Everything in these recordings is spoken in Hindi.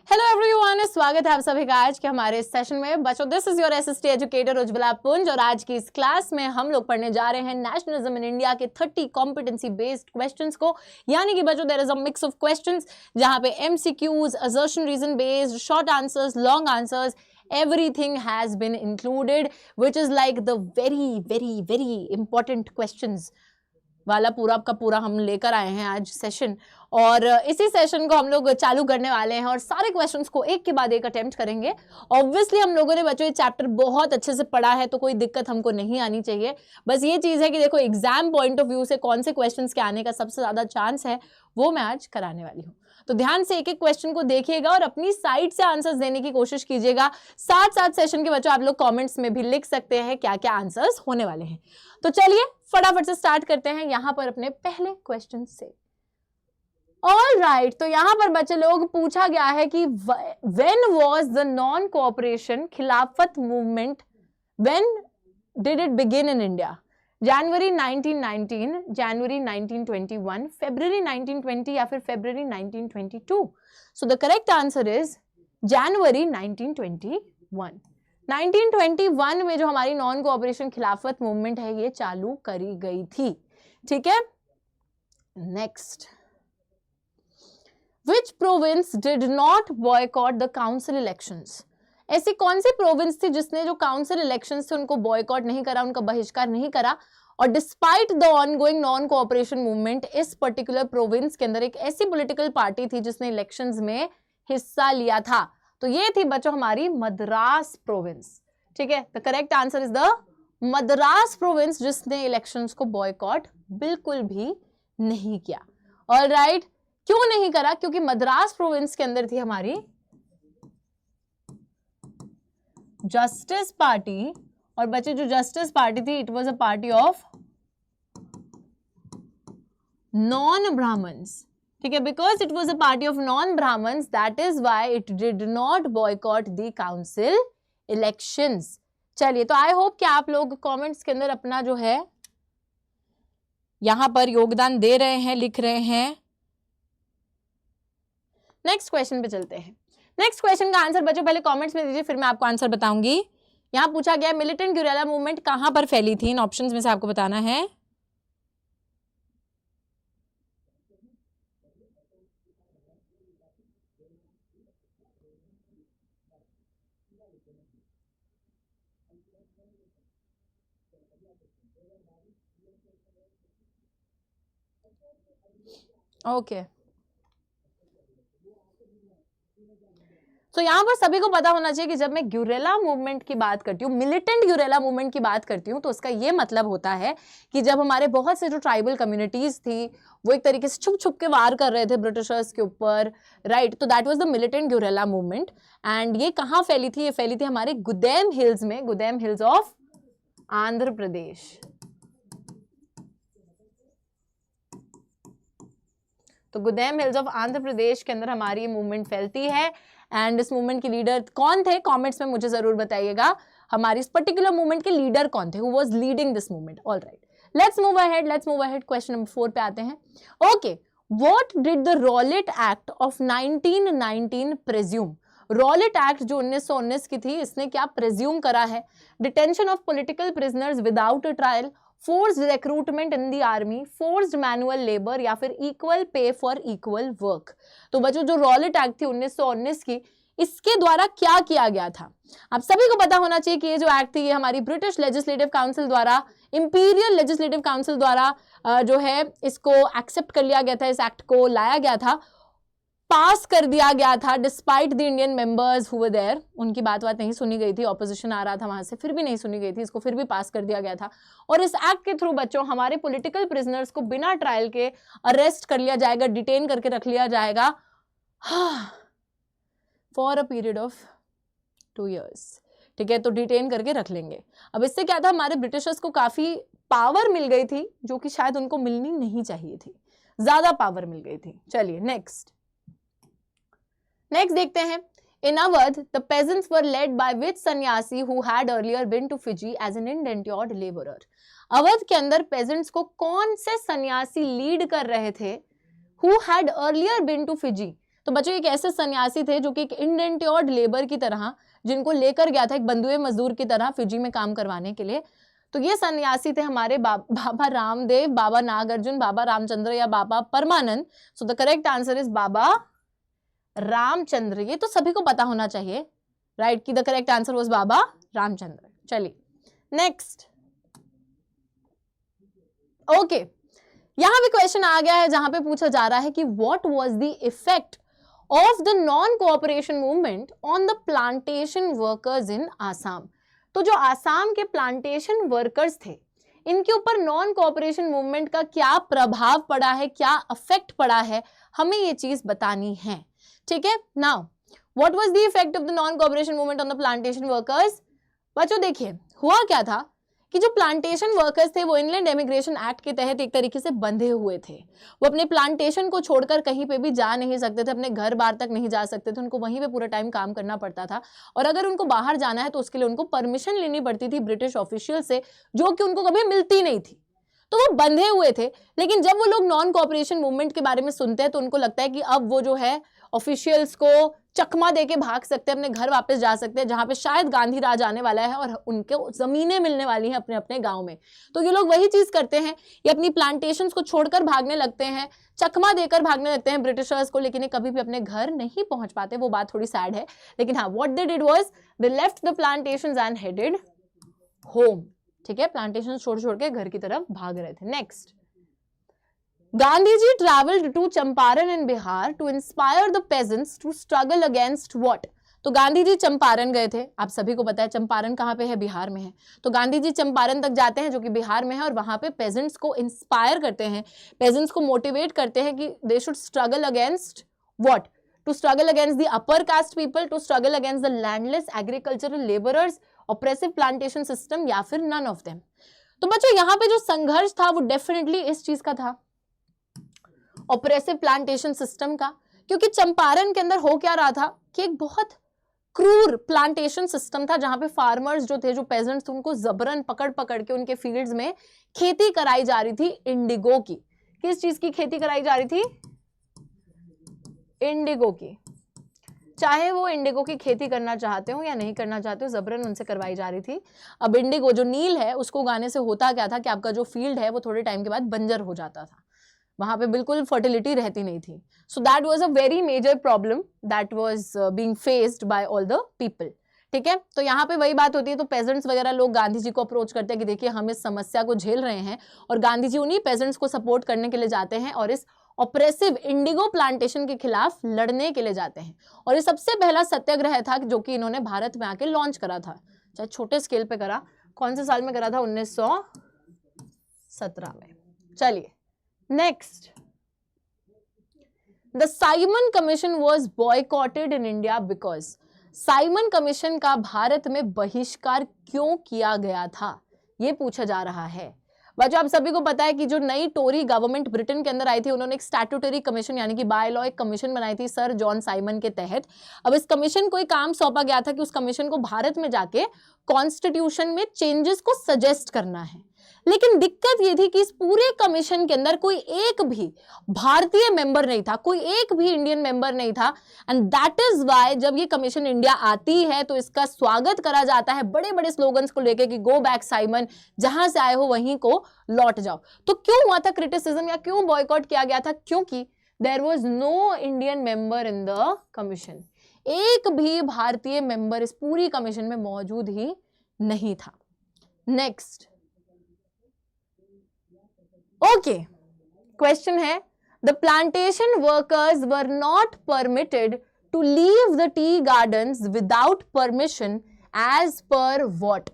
हेलो एवरीवन, स्वागत है आप सभी का आज के हमारे सेशन में। बच्चों, this is your SST educator Ujjwala पुंज और आज की इस क्लास में हम लोग पढ़ने जा रहे हैं नेशनलिज्म इन इंडिया के 30 कॉम्पिटेंसी बेस्ड क्वेश्चंस को। यानी कि बच्चों, there is a mix of questions जहां पे MCQs, assertion reason based, short answers, long answers, everything has been included, which is like the very important questions वाला पूरा का पूरा हम लेकर आए हैं आज सेशन। और इसी सेशन को हम लोग चालू करने वाले हैं और सारे क्वेश्चंस को एक के बाद एक अटेम्प्ट करेंगे। ऑब्वियसली हम लोगों ने बच्चों ये चैप्टर बहुत अच्छे से पढ़ा है, तो कोई दिक्कत हमको नहीं आनी चाहिए। बस ये चीज़ है कि देखो, एग्जाम पॉइंट ऑफ व्यू से कौन से क्वेश्चंस के आने का सबसे ज़्यादा चांस है, वो मैं आज कराने वाली हूँ। तो ध्यान से एक एक क्वेश्चन को देखिएगा और अपनी साइड से आंसर्स देने की कोशिश कीजिएगा। साथ साथ सेशन के बच्चों आप लोग कमेंट्स में भी लिख सकते हैं क्या क्या आंसर्स होने वाले हैं। तो चलिए फटाफट से स्टार्ट करते हैं यहां पर अपने पहले क्वेश्चन से। ऑल राइट, तो यहां पर बच्चे लोग पूछा गया है कि when was the non cooperation Khilafat movement, when did it begin in India? January 1919, January 1921, February 1920 या फिर February 1922? So the correct answer is January 1921। 1921 में जो हमारी नॉन कोऑपरेशन खिलाफत मूवमेंट है ये चालू करी गई थी। ठीक है, next, which province did not boycott the council elections? ऐसी कौन सी प्रोविंस थी जिसने जो काउंसिल इलेक्शंस थे उनको बॉयकॉट नहीं करा, उनका बहिष्कार नहीं करा? और despite the ongoing non cooperation movement, इस पर्टिकुलर प्रोविंस के अंदर एक ऐसी पॉलिटिकल पार्टी थी जिसने इलेक्शंस में हिस्सा लिया था। तो ये थी बच्चों हमारी मद्रास प्रोविंस। ठीक है, the correct answer is the Madras province, जिसने इलेक्शंस को बॉयकॉट बिल्कुल भी नहीं किया। ऑल राइट, क्यों नहीं करा? क्योंकि मद्रास प्रोविंस के अंदर थी हमारी जस्टिस पार्टी, और बच्चे जो जस्टिस पार्टी थी, it was a party of non Brahmins. ठीक है, because it was a party of non Brahmins, that is why it did not boycott the council elections. चलिए, तो आई होप कि आप लोग कमेंट्स के अंदर अपना जो है यहां पर योगदान दे रहे हैं, लिख रहे हैं। नेक्स्ट क्वेश्चन पे चलते हैं। नेक्स्ट क्वेश्चन का आंसर बच्चों पहले कमेंट्स में दीजिए, फिर मैं आपको आंसर बताऊंगी। यहां पूछा गया मिलिटेंट गुरिल्ला मूवमेंट कहां पर फैली थी? इन ऑप्शंस में से आपको बताना है। ओके, तो यहां पर सभी को पता होना चाहिए कि जब मैं गुरिल्ला मूवमेंट की बात करती हूँ, मिलिटेंट गुरिल्ला मूवमेंट की बात करती हूँ, तो उसका ये मतलब होता है कि जब हमारे बहुत से जो ट्राइबल कम्युनिटीज थी वो एक तरीके से छुप छुप के वार कर रहे थे ब्रिटिशर्स के ऊपर, राइट? तो that was the militant guerrilla movement. And ये कहाँ फैली थी? ये फैली थी हमारे गुदेम हिल्स में, गुदेम हिल्स ऑफ आंध्र प्रदेश। तो गुदेम हिल्स ऑफ आंध्र प्रदेश के अंदर हमारी ये मूवमेंट फैलती है। एंड इस मूवमेंट के लीडर कौन थे? कमेंट्स में मुझे जरूर बताइएगा हमारी इस पर्टिकुलर मूवमेंट के लीडर कौन थे, who was leading this movement. All right, let's move ahead. Question number 4 पे आते हैं। Okay, what did the Rowlatt Act of 1919 presume? Rowlatt Act जो 1919 की थी, इसने क्या प्रेज्यूम करा है? Detention of political prisoners without a trial, forced recruitment in the army, forced manual labour, या फिर equal pay for equal work. तो बच्चों जो रॉलेट एक्ट थी 1919 की, इसके द्वारा क्या किया गया था? आप सभी को पता होना चाहिए कि ये जो एक्ट थी ये हमारी ब्रिटिश लेजिस्लेटिव काउंसिल द्वारा, इंपीरियल लेजिस्लेटिव काउंसिल द्वारा जो है इसको एक्सेप्ट कर लिया गया था, इस एक्ट को लाया गया था, पास कर दिया गया था। Despite the Indian members who were there, उनकी बात नहीं सुनी गई थी, ऑपोजिशन आ रहा था वहां से, फिर भी नहीं सुनी गई थी, इसको फिर भी पास कर दिया गया था। और इस एक्ट के थ्रू बच्चों हमारे पॉलिटिकल प्रिजनर्स को बिना ट्रायल के अरेस्ट कर लिया जाएगा, डिटेन करके रख लिया जाएगा for a period of 2 years। ठीक है, तो डिटेन करके रख लेंगे। अब इससे क्या था, हमारे ब्रिटिशर्स को काफी पावर मिल गई थी जो कि शायद उनको मिलनी नहीं चाहिए थी, ज्यादा पावर मिल गई थी। चलिए नेक्स्ट देखते हैं। In Awadh, the peasants were led by which sannyasi who had earlier been to Fiji as an indentured laborer? Awadh के अंदर peasants को कौन से सन्यासी लीड कर रहे थे who had earlier been to Fiji? तो बच्चों एक ऐसे सन्यासी थे जो कि एक इंडेंट्योर्ड लेबर की तरह, जिनको लेकर गया था एक बंधुए मजदूर की तरह फिजी में काम करवाने के लिए। तो ये सन्यासी थे हमारे बाबा रामदेव, बाबा नागार्जुन, बाबा रामचंद्र या Baba Paramanand. So the correct answer is Baba Ramchandra. ये तो सभी को पता होना चाहिए, राइट, कि the correct answer was Baba Ramchandra. चलिए नेक्स्ट। ओके, यहां भी क्वेश्चन आ गया है जहां पे पूछा जा रहा है कि what was the effect of the non cooperation movement on the plantation workers in Assam. तो जो आसाम के प्लांटेशन वर्कर्स थे, इनके ऊपर नॉन कोऑपरेशन मूवमेंट का क्या प्रभाव पड़ा है, क्या इफेक्ट पड़ा है, हमें ये चीज बतानी है। ठीक है, now what was the effect of the non cooperation movement on the plantation workers. बच्चों देखिए हुआ क्या था कि जो प्लांटेशन वर्कर्स थे वो इनलैंड इमिग्रेशन एक्ट के तहत एक तरीके से बंधे हुए थे। वो अपने प्लांटेशन को छोड़कर कहीं पे भी जा नहीं सकते थे, अपने घर बार तक नहीं जा सकते थे, उनको वहीं पे पूरा टाइम काम करना पड़ता था। और अगर उनको बाहर जाना है तो उसके लिए उनको परमिशन लेनी पड़ती थी ब्रिटिश ऑफिशियल से, जो कि उनको कभी मिलती नहीं थी। तो वो बंधे हुए थे। लेकिन जब वो लोग नॉन कोऑपरेशन मूवमेंट के बारे में सुनते हैं तो उनको लगता है कि अब वो जो है ऑफिशियल्स को चकमा देके भाग सकते हैं, अपने घर वापस जा सकते हैं, जहां पे शायद गांधी राज आने वाला है और उनको जमीनें मिलने वाली हैं अपने अपने गांव में। तो ये लोग वही चीज करते हैं, ये अपनी प्लांटेशंस को छोड़कर भागने लगते हैं, चकमा देकर भागने लगते हैं ब्रिटिशर्स को, लेकिन ये कभी भी अपने घर नहीं पहुंच पाते। वो बात थोड़ी सैड है, लेकिन हाँ, what they did was they left the plantations and headed home. ठीक है, प्लांटेशन छोड़ छोड़ के घर की तरफ भाग रहे थे। Next, Gandhi ji traveled to Champaran in Bihar to inspire the peasants to struggle against what? तो गांधी जी चंपारण गए थे। आप सभी को पता है चंपारण कहाँ पे है, बिहार में है। तो गांधी जी चंपारण तक जाते हैं जो कि बिहार में है, और वहां पे पेजेंट्स को इंस्पायर करते हैं, पेजेंट्स को मोटिवेट करते हैं कि they should struggle against what? To struggle against the upper caste people, to struggle against the landless agricultural labourers, oppressive plantation system, या फिर नन ऑफ देम। तो बच्चों यहाँ पे जो संघर्ष था वो डेफिनेटली इस चीज का था, ऑपरेसिव प्लांटेशन सिस्टम का। क्योंकि चंपारण के अंदर हो क्या रहा था कि एक बहुत क्रूर प्लांटेशन सिस्टम था, जहां पे फार्मर्स जो थे, जो पेजेंट्स थे, उनको जबरन पकड़ पकड़ के उनके फील्ड्स में खेती कराई जा रही थी इंडिगो की। किस चीज की खेती कराई जा रही थी? इंडिगो की। चाहे वो इंडिगो की खेती करना चाहते हो या नहीं करना चाहते हो, जबरन उनसे करवाई जा रही थी। अब इंडिगो जो नील है उसको उगाने से होता क्या था कि आपका जो फील्ड है वो थोड़े टाइम के बाद बंजर हो जाता था, वहां पे बिल्कुल फर्टिलिटी रहती नहीं थी। So that was a very major problem that was being faced by all the people. ठीक है, तो यहाँ पे वही बात होती है। तो पेजेंट्स वगैरह लोग गांधी जी को अप्रोच करते हैं कि देखिए हम इस समस्या को झेल रहे हैं, और गांधी जी उन्हीं पेजेंट्स को सपोर्ट करने के लिए जाते हैं और इस ऑपरेसिव इंडिगो प्लांटेशन के खिलाफ लड़ने के लिए जाते हैं। और ये सबसे पहला सत्याग्रह था जो कि इन्होंने भारत में आके लॉन्च करा था, चाहे छोटे स्केल पे करा। कौन से साल में करा था? 1917 में। चलिए next, the Simon commission was boycotted in India because. Simon commission का भारत में बहिष्कार क्यों किया गया था, यह पूछा जा रहा है। बच्चों आप सभी को पता है कि जो नई टोरी गवर्नमेंट ब्रिटेन के अंदर आई थी, उन्होंने एक स्टैट्यूटरी कमीशन यानी कि बाय लॉ एक कमीशन बनाई थी सर जॉन साइमन के तहत। अब इस कमीशन को एक काम सौंपा गया था कि उस कमीशन को भारत में जाके कॉन्स्टिट्यूशन में चेंजेस को सजेस्ट करना है। लेकिन दिक्कत ये थी कि इस पूरे कमीशन के अंदर कोई एक भी भारतीय मेंबर नहीं था, कोई एक भी इंडियन मेंबर नहीं था। एंड दैट इज वाई जब ये कमीशन इंडिया आती है तो इसका स्वागत करा जाता है बड़े बड़े स्लोगन्स को लेके कि गो बैक साइमन, जहां से आए हो वहीं को लौट जाओ। तो क्यों हुआ था क्रिटिसिज्म या क्यों बॉयकॉट किया गया था? क्योंकि there was no Indian member in the commission. एक भी भारतीय मेंबर इस पूरी कमीशन में मौजूद ही नहीं था। नेक्स्ट, ओके, क्वेश्चन है the plantation workers were not permitted to leave the tea gardens without permission as per what.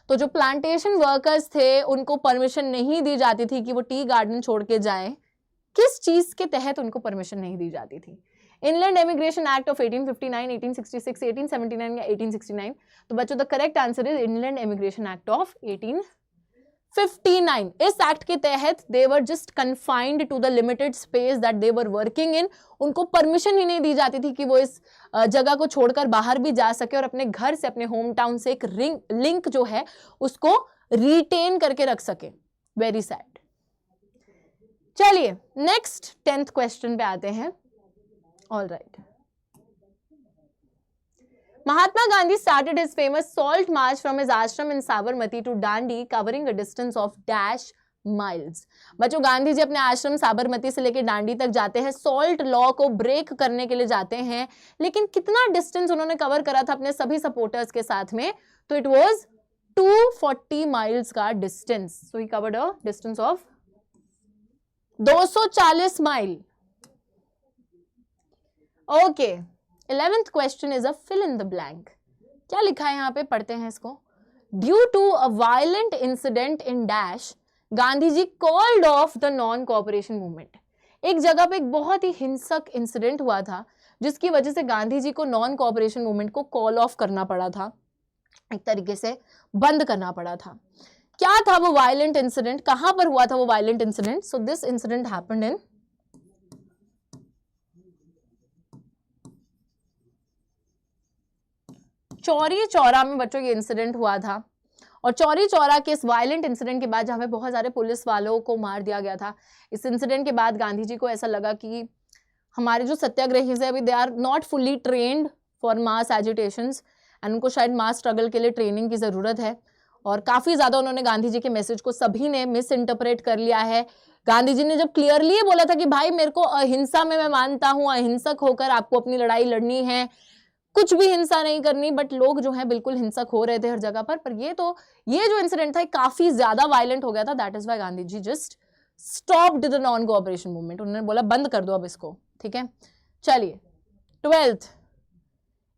तो जो प्लांटेशन वर्कर्स थे उनको परमिशन नहीं दी जाती थी कि वो टी गार्डन छोड़ के जाएं। किस चीज के तहत उनको परमिशन नहीं दी जाती थी? इनलैंड इमिग्रेशन एक्ट ऑफ 1859, 1866, 1879 या 1869? तो बच्चों the correct answer is inland immigration act of 1859। इस एक्ट के तहत they were just confined to the limited space that they were working in. उनको परमिशन ही नहीं दी जाती थी कि वो इस जगह को छोड़कर बाहर भी जा सके और अपने घर से, अपने होम टाउन से एक लिंक जो है उसको रिटेन करके रख सके। Very sad. चलिए नेक्स्ट 10th क्वेश्चन पे आते हैं। All right. Mahatma Gandhi started his famous salt march from his ashram in Sabarmati to Dandi, covering a distance of dash miles. बच्चों, गांधी जी अपने आश्रम साबरमती से लेकर डांडी तक जाते हैं, सॉल्ट लॉ को ब्रेक करने के लिए जाते हैं, लेकिन कितना डिस्टेंस उन्होंने कवर करा था अपने सभी सपोर्टर्स के साथ में? तो इट वाज 240 माइल्स का distance. So he covered a distance of 240 mile. Okay, 11th question is a fill in the blank. क्या लिखा है यहाँ पे, पढ़ते हैं इसको. Due to a violent incident in dash, Gandhi ji called off the non cooperation movement. एक जगह पे एक बहुत ही हिंसक इंसिडेंट हुआ था जिसकी वजह से गांधी जी को नॉन कोऑपरेशन मूवमेंट को कॉल ऑफ करना पड़ा था, एक तरीके से बंद करना पड़ा था. क्या था वो वायलेंट इंसिडेंट, कहां पर हुआ था वो violent incident? So this incident happened in Chauri Chaura में. बच्चों, ये इंसिडेंट हुआ था और चौरी चौरा के इस वायलेंट इंसिडेंट के बाद जहां पे बहुत सारे पुलिस वालों को मार दिया गया था, इस इंसिडेंट के बाद गांधी जी को ऐसा लगा कि हमारे जो सत्याग्रही हैं अभी they are not fully trained for mass agitations and उनको शायद मास स्ट्रगल के लिए ट्रेनिंग की जरूरत है. और काफी ज्यादा उन्होंने गांधी जी के मैसेज को सभी ने मिस इंटरप्रेट कर लिया है. गांधी जी ने जब क्लियरली ये बोला था कि भाई मेरे को अहिंसा में मैं मानता हूं, अहिंसक होकर आपको अपनी लड़ाई लड़नी है, कुछ भी हिंसा नहीं करनी, बट लोग जो है बिल्कुल हिंसक हो रहे थे हर जगह पर ये जो इंसिडेंट था काफी ज्यादा वायलेंट हो गया था. That is why Gandhi ji just stopped the non cooperation movement. उन्होंने बोला बंद कर दो अब इसको, ठीक है. चलिए, 12th,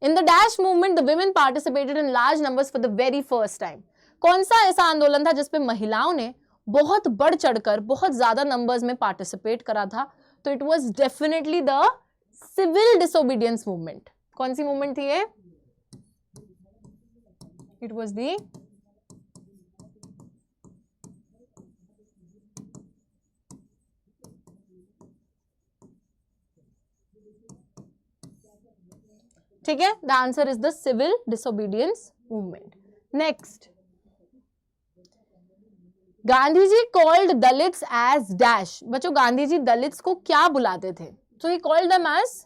in the dash movement the women participated in large numbers for the very first time. कौन सा ऐसा आंदोलन था जिसपे महिलाओं ने बहुत बढ़ चढ़कर बहुत ज्यादा नंबर्स में पार्टिसिपेट करा था? तो it was definitely the civil disobedience movement. कौन सी मूवमेंट थी ये? इट वाज दी ठीक है, the answer is the civil disobedience movement. Next, Gandhi ji called Dalits as dash. बच्चों, गांधी जी दलित्स को क्या बुलाते थे? तो he called them as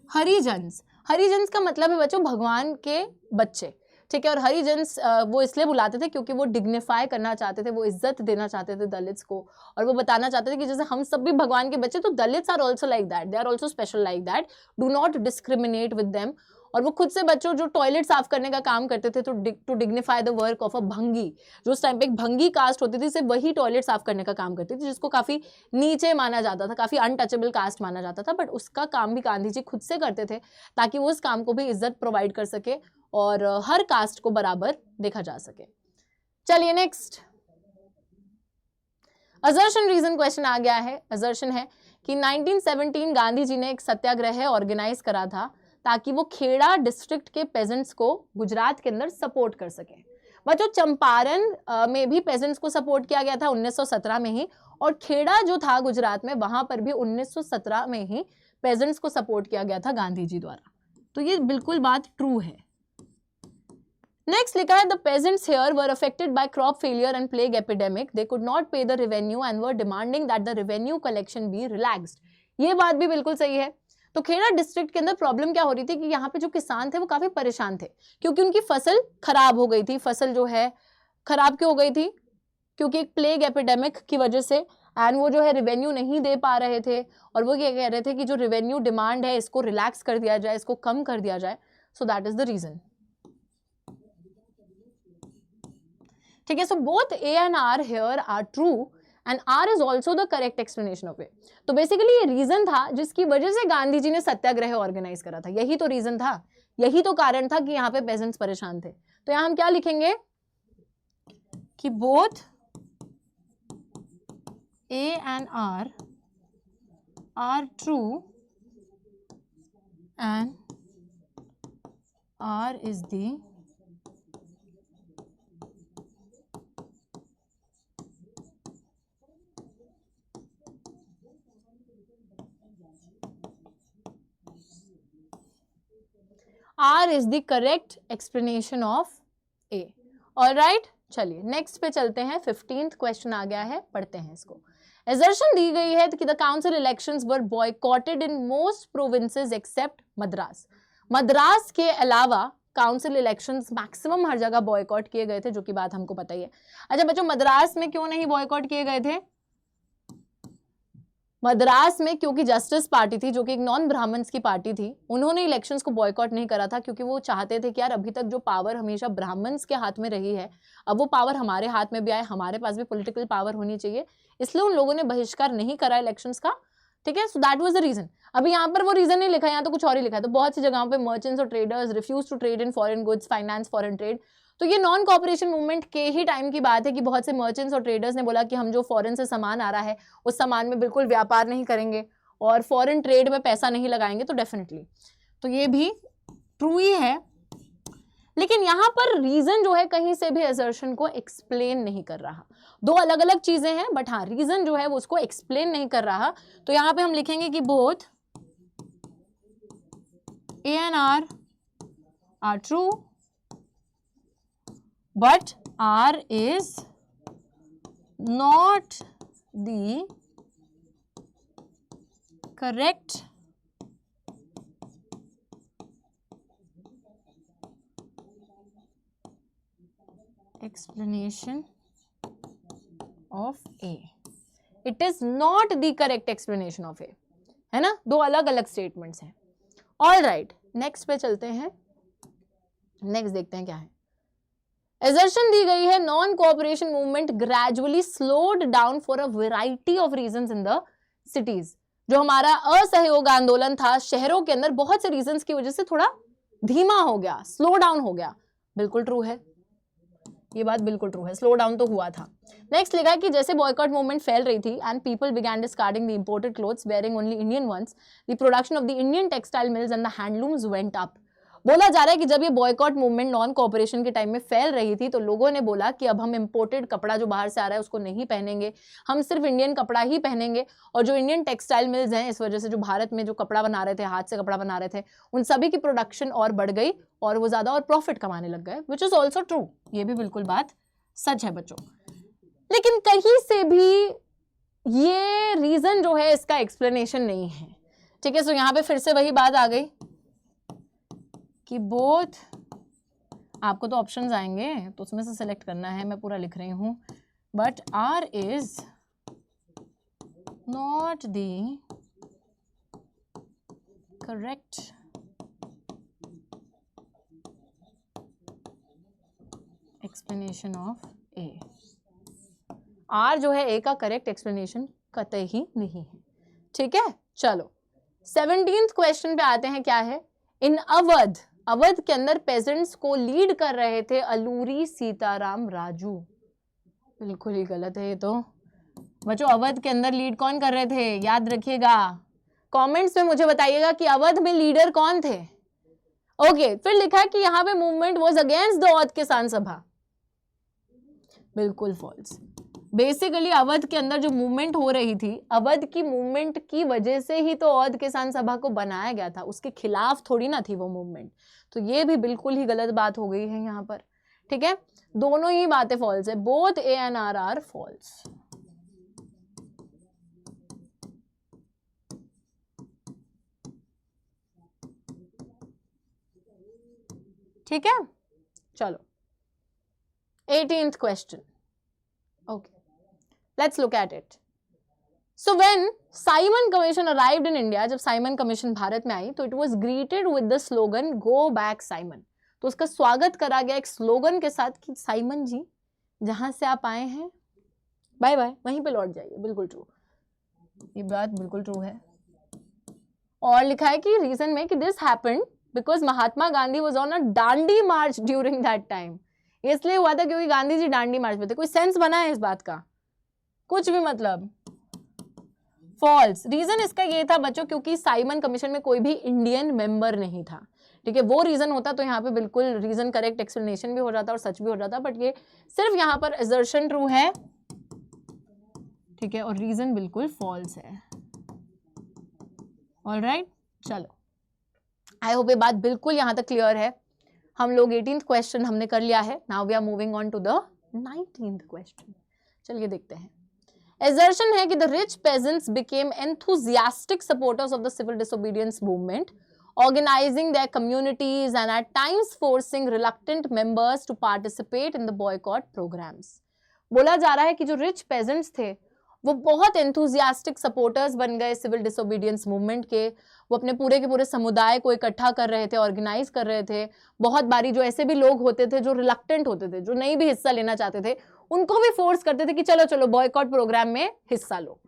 Harijans. Harijans का मतलब है बच्चों भगवान के बच्चे, ठीक है. और हरिजन्स वो इसलिए बुलाते थे क्योंकि वो डिग्निफाई करना चाहते थे, वो इज्जत देना चाहते थे दलित्स को, और वो बताना चाहते थे कि जैसे हम सब भी भगवान के बच्चे, तो Dalits are also like that, they are also special like that, do not discriminate with them. और वो खुद से बच्चों जो टॉयलेट साफ करने का काम करते थे to dignify the work of a bhangi. जो उस टाइम पे एक भंगी कास्ट होती थी, सिर्फ वही टॉयलेट साफ करने का काम करती थी, जिसको काफी नीचे माना जाता था, काफी अनटचेबल कास्ट माना जाता था, बट उसका काम भी गांधी जी खुद से करते थे ताकि वो उस काम को भी इज्जत प्रोवाइड कर सके और हर कास्ट को बराबर देखा जा सके. चलिए नेक्स्ट, असर्शन रीजन क्वेश्चन आ गया है. असर्शन है कि 1917 गांधी जी ने एक सत्याग्रह ऑर्गेनाइज करा था ताकि वो खेड़ा डिस्ट्रिक्ट के पेजेंट्स को गुजरात के अंदर सपोर्ट कर सके. बच्चों, चंपारण में भी पेजेंट्स को सपोर्ट किया गया था 1917 में ही, और खेड़ा जो था गुजरात में वहां पर भी 1917 में ही पेजेंट्स को सपोर्ट किया गया था गांधी जी द्वारा. तो ये बिल्कुल बात ट्रू है. नेक्स्ट लिखा है the peasants here were affected by crop failure and plague epidemic, they could not pay the revenue and were demanding that the revenue collection be relaxed. ये बात भी बिल्कुल सही है. तो खेड़ा डिस्ट्रिक्ट के अंदर प्रॉब्लम क्या हो रही थी कि यहाँ पे जो किसान थे वो काफी परेशान थे क्योंकि उनकी फसल खराब हो गई थी. फसल जो है खराब क्यों हो गई थी? क्योंकि एक प्लेग एपिडेमिक की वजह से, एंड वो जो है रेवेन्यू नहीं दे पा रहे थे, और वो क्या कह रहे थे कि जो रेवेन्यू डिमांड है इसको रिलैक्स कर दिया जाए, इसको कम कर दिया जाए. So that is the reason. ठीक है, so both A and R here are true and R is also the correct explanation of it. तो बेसिकली ये रीजन था जिसकी वजह से गांधी जी ने सत्याग्रह ऑर्गेनाइज करा था. यही तो रीजन था, यही तो कारण था कि यहाँ पे पेजेंट्स परेशान थे. तो यहाँ हम क्या लिखेंगे कि both A and R are true and R is the R is the correct explanation of A. All right, चलिए नेक्स्ट पे चलते हैं. 15th क्वेश्चन आ गया है, पढ़ते हैं इसको. एजर्शन दी गई है कि the council elections were boycotted in most provinces except Madras. Madras के अलावा काउंसिल इलेक्शंस मैक्सिमम हर जगह बॉयकॉट किए गए थे, जो कि बात हमको पता ही है। अच्छा बच्चों, मद्रास में क्यों नहीं बॉयकॉट किए गए थे? मद्रास में क्योंकि जस्टिस पार्टी थी, जो कि एक नॉन ब्राह्मण्स की पार्टी थी, उन्होंने इलेक्शंस को बॉयकॉट नहीं करा था, क्योंकि वो चाहते थे कि यार अभी तक जो पावर हमेशा ब्राह्मण्स के हाथ में रही है, अब वो पावर हमारे हाथ में भी आए, हमारे पास भी पॉलिटिकल पावर होनी चाहिए, इसलिए उन लोगों ने बहिष्कार नहीं करा इलेक्शंस का। ठीक है, so that was the reason. अभी यहाँ पर वो रीजन नहीं लिखा है, यहाँ तो कुछ और ही लिखा है। तो बहुत सी जगहों पे मर्चेंट्स और traders refuse to trade in foreign goods, finance foreign trade. तो ये नॉन कॉपरेशन मूवमेंट के ही टाइम की बात है कि बहुत से मर्चेंट्स और ट्रेडर्स ने बोला कि हम जो फॉरेन से सामान आ रहा है उस सामान में बिल्कुल व्यापार नहीं करेंगे और फॉरेन ट्रेड में पैसा नहीं लगाएंगे। तो डेफिनेटली तो ये भी ट्रू ही है, लेकिन यहाँ पर रीजन जो है कहीं से भी असर्शन को एक्सप्लेन नहीं कर रहा। दो अलग अलग चीजें हैं, बट हाँ रीजन जो है वो उसको एक्सप्लेन नहीं कर रहा। तो यहाँ पे हम लिखेंगे कि both A and R are true, but R is not the correct explanation of A. It is not the correct explanation of A, है ना? दो अलग अलग स्टेटमेंट्स हैं। ऑल राइट, नेक्स्ट पे चलते हैं। नेक्स्ट देखते हैं क्या है। एजर्शन दी गई है non cooperation movement gradually slowed down for a variety of reasons in the cities. जो हमारा असहयोग आंदोलन था शहरों के अंदर, बहुत से रीजंस की वजह से थोड़ा धीमा हो गया, स्लो डाउन हो गया। बिल्कुल ट्रू है, ये बात बिल्कुल ट्रू है, स्लो डाउन तो हुआ था। नेक्स्ट लिखा है कि जैसे बॉयकॉट मूवमेंट फैल रही थी and people began discarding the imported clothes wearing only Indian ones, the production of the Indian textile mills and the handlooms went up. बोला जा रहा है कि जब ये बॉयकॉट मूवमेंट नॉन कोऑपरेशन के टाइम में फैल रही थी तो लोगों ने बोला कि अब हम इंपोर्टेड कपड़ा जो बाहर से आ रहा है उसको नहीं पहनेंगे, हम सिर्फ इंडियन कपड़ा ही पहनेंगे। और जो इंडियन टेक्सटाइल मिल्स हैं, इस वजह से जो भारत में जो कपड़ा बना रहे थे, हाथ से कपड़ा बना रहे थे, उन सभी की प्रोडक्शन और बढ़ गई और वो ज्यादा और प्रॉफिट कमाने लग गए, विच इज ऑल्सो ट्रू। ये भी बिल्कुल बात सच है बच्चों। लेकिन कहीं से भी ये रीजन जो है इसका एक्सप्लेनेशन नहीं है। ठीक है, सो यहां पे फिर से वही बात आ गई कि बोथ, आपको तो ऑप्शंस आएंगे तो उसमें से सिलेक्ट करना है, मैं पूरा लिख रही हूं, but R is not the correct explanation of A. R जो है ए का करेक्ट एक्सप्लेनेशन कतई ही नहीं है। ठीक है, चलो 17th क्वेश्चन पे आते हैं। क्या है? इन अवध, अवध के अंदर पेजेंट्स को लीड कर रहे थे अलूरी सीताराम राजू। बिल्कुल ही गलत है ये तो बच्चों। अवध के अंदर लीड कौन कर रहे थे, याद रखिएगा, कमेंट्स में मुझे बताइएगा कि अवध में लीडर कौन थे। ओके, फिर लिखा है कि यहाँ पे movement was against the Aundh किसान सभा। बिल्कुल फॉल्स। बेसिकली अवध के अंदर जो मूवमेंट हो रही थी, अवध की मूवमेंट की वजह से ही तो औध किसान सभा को बनाया गया था, उसके खिलाफ थोड़ी ना थी वो मूवमेंट। तो ये भी बिल्कुल ही गलत बात हो गई है यहाँ पर। ठीक है, दोनों ही बातें फॉल्स है, both A and R are false. ठीक है, चलो 18th question. Okay, let's look at it. So when Simon Commission arrived in India, जब साइमन कमीशन भारत में आई तो it was greeted with the slogan "Go back Simon." तो उसका स्वागत करा गया एक स्लोगन के साथ कि साइमन जी जहां से आप आए हैं बाय बाय, वहीं पे लौट जाइए। बिल्कुल ट्रू, ये बात बिल्कुल ट्रू है। और लिखा है कि रीजन में कि this happened because Mahatma Gandhi was on a Dandi March during that time. इसलिए हुआ था क्योंकि गांधी जी डांडी मार्च पे थे। कोई सेंस बना है इस बात का? कुछ भी मतलब। फॉल्स। रीजन इसका ये था बच्चों क्योंकि साइमन कमीशन में कोई भी इंडियन मेंबर नहीं था। ठीक है, वो रीजन होता तो यहाँ पे बिल्कुल रीजन करेक्ट एक्सप्लेनेशन भी हो जाता और सच भी हो जाता, बट ये सिर्फ यहाँ पर असर्शन ट्रू है। ठीक है, और रीजन बिल्कुल फॉल्स है। ऑलराइट, चलो आई होप ये बात बिल्कुल यहाँ तक क्लियर है। हम लोग 18th क्वेश्चन हमने कर लिया है। Now we are moving on to the 19th question. चलिए देखते हैं। Assertion है कि the rich peasants became enthusiastic supporters of the civil disobedience movement, organizing their communities and at times forcing reluctant members to participate in the boycott programs. बोला जा रहा है कि जो rich peasants थे वो बहुत enthusiastic supporters बन गए civil disobedience movement के. वो अपने पूरे के पूरे समुदाय को इकट्ठा कर रहे थे, ऑर्गेनाइज कर रहे थे. बहुत बारी जो ऐसे भी लोग होते थे जो रिलक्टेंट होते थे, जो नहीं भी हिस्सा लेना चाहते थे, उनको भी फोर्स करते थे कि चलो चलो बॉयकॉट प्रोग्राम में हिस्सा लो.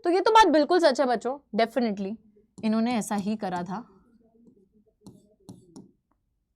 तो ये तो बात बिल्कुल सच है बच्चों, डेफिनेटली इन्होंने ऐसा ही करा था.